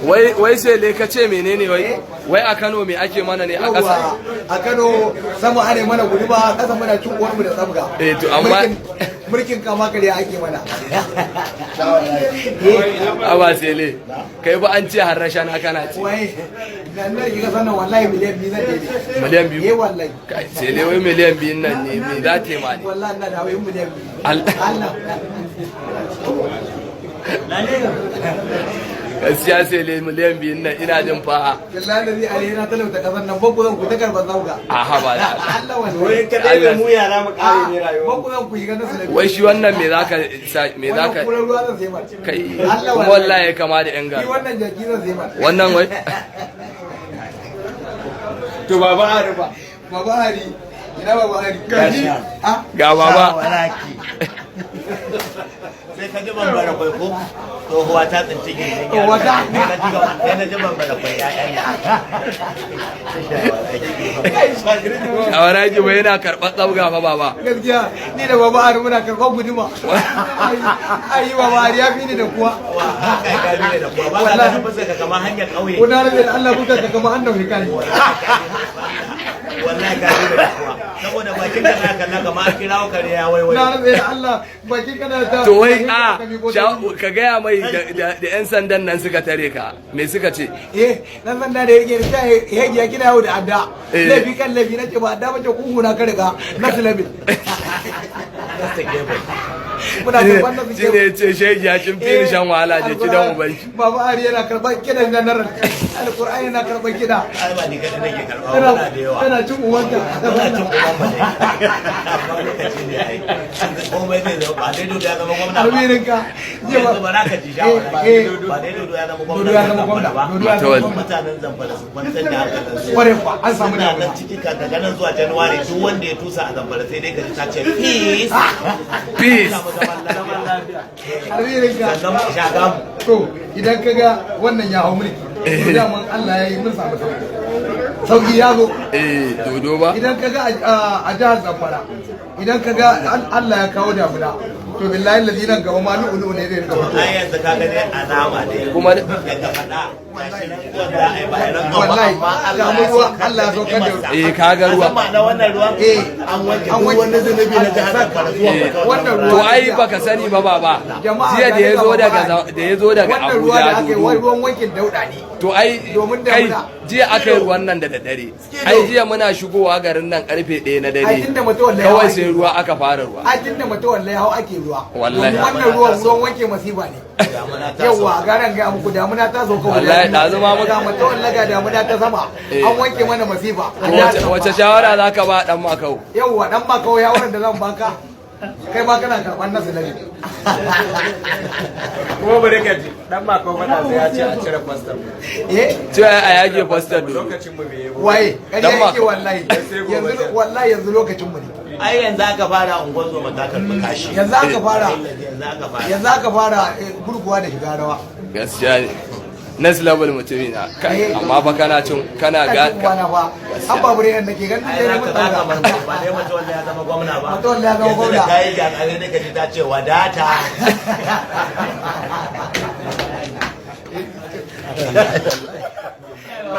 wai sai le ka ce menene wai a Kano me ake mana ne a ƙasa? A Kano sama ane mana gudu ba, ƙasa muna cin uwarmu da sabga. To amma mulkin kama kariya ake mana. Aba sai le kai ba an ce har rasha na kana ci. Wai nan ne kika sanin wallahi miliyan 2 zan dade. Miliyan 2? Wallahi. Kai sai le wai miliyan 2 nan ne me za ta yi ma ne? Wallahi ina da wai miliyan 2. Allah. Gaskiya sai le miliyan 2 nan ina jin fa. Wallahi da zai alheri talauta kasan nan ba ku zan ku ta karban zauga. Aha ba da. Allah wallahi. Wai kadai da mu yara mu kare ne rayuwa. Ba ku zan ku yi ganin su. Wai shi wannan me zaka Wannan ruwa zan sai ma. kai kuma wallahi kama da yan Ni gari. wannan jaki zan sai ma. Wannan wai To baba Arifa. Baba Hari. Ina Baba Hari. ga baba. Sai ka ji bambara kwai ko tsohuwa ta tsinci gindin yaro. Wata. Sai na ji bambara kwai ya'yan ya. Shawara ji bai yana karɓar tsabga fa baba. Gaskiya ni da Baba Hari muna karɓar guduma. Ai Baba Hari ya fi ni da kuwa. Haka ya gabi ne da kuwa ba ka ganin fuskar ka kamar hanyar ƙauye. Kuna rabe da Allah kuka ka kama annabi kai. Wallahi gabi ne da kuwa. Saboda bakin ka na kalla kamar an kirawo kare ya waiwai. Na rabe da Allah baki kana ta. To wai ka gaya mai da 'yan sandan nan suka tare ka me suka ce? Dan sanda da yake da yake ya kina yau da adda. Lafi kan lafi nace ba adda bace kugu na ka riga na sulabi. Muna da wannan Shi ne ce shege ya cin fili shan wahala je kidan ubanki. Baba Ari yana karban kidan general. Alqur'ani yana karban kida. Ai ba ni kadai nake karɓa wannan da yawa. Tana cin uwanka. Tana cin uwan ne. Amma lokaci ne ai. Komai zai zama ba dai dodo ya zama gwamna ba. Almirinka. Yanzu ba na ka ji shawara ba dai dodo ya zama gwamna. Dodo ya zama gwamna ba. Dodo ya zama gwamna. Mutanen Zamfara su kwantar da hankalinsu. Kware kwa an samu Muna da nan ciki ka daga nan zuwa Januwari duk wanda ya tusa a Zamfara sai dai ka ji ta ce peace. Peace. Almirinka. Sannan mu shaga mu. To idan ka ga wannan ya hau mulki. To daman Allah ya yi mun samu sauki. Sauki ya zo. Dodo ba? Idan ka ga a jihar Zamfara. Idan ka ga Allah ya kawo damuna. To billahi ladhi nan gaba ma lu'ulu ne zai rika fito. Ai yanzu ka ga dai alama ne. Kuma ya ga fada. Wallahi ga mu ruwa Allah ya saukar da ka ga ruwa. Sama na wannan ruwan an wanke duk wani zunubi na jihar Zamfara zuwa wannan ruwa. To ai baka sani ba baba. Jiya da ya zo daga wannan ruwa da Abuja aka yi dodo. ruwan wankin dauda ne. To ai Domin kai damuna. jiya aka yi ruwan nan da daddare. Ai jiya muna shigowa garin nan karfe 1 na dare. Ai tunda mutuwar lai Kawai sai ruwa aka fara ruwa. A tunda mutuwar lai hau ake ruwa. Wallahi. Domin wannan ruwan wanke masifa ne. Yawwa garan ga muku damuna ta zo kawai. Wallahi ɗazu ma muka- ga mutuwar laga damuna ta sama. An wanke mana masifa. Wace shawara za ka ba dan makau? Yawwa dan ba kawai yawaran da zan baka. Kai ma kana karɓar nasu lalle. Kuma bari ka ji dan ma ko fada sai ya ce a cire kwastam. Cewa a yage fastar dodo. Lokacin mu bai yi ba. Waye Dan kariya ma- yake wallahi. Yanzu wallahi yanzu lokacin mu ne. ai yanzu aka fara unguwar zo mata karɓi kashi Yanzu aka fara yanzu aka fara gurguwa da shiga rawa. Gaskiya ne. Next level mutumi na kai amma fa kana ga Kwana fa. An babure yan nake ganin ai da za mun ka zaka tsara. manzo ba dai mace wanda ya zama gwamna ba Mace wanda ya zama Yanzu gwamna. da kai ga kare ne ka ji ta ce wadata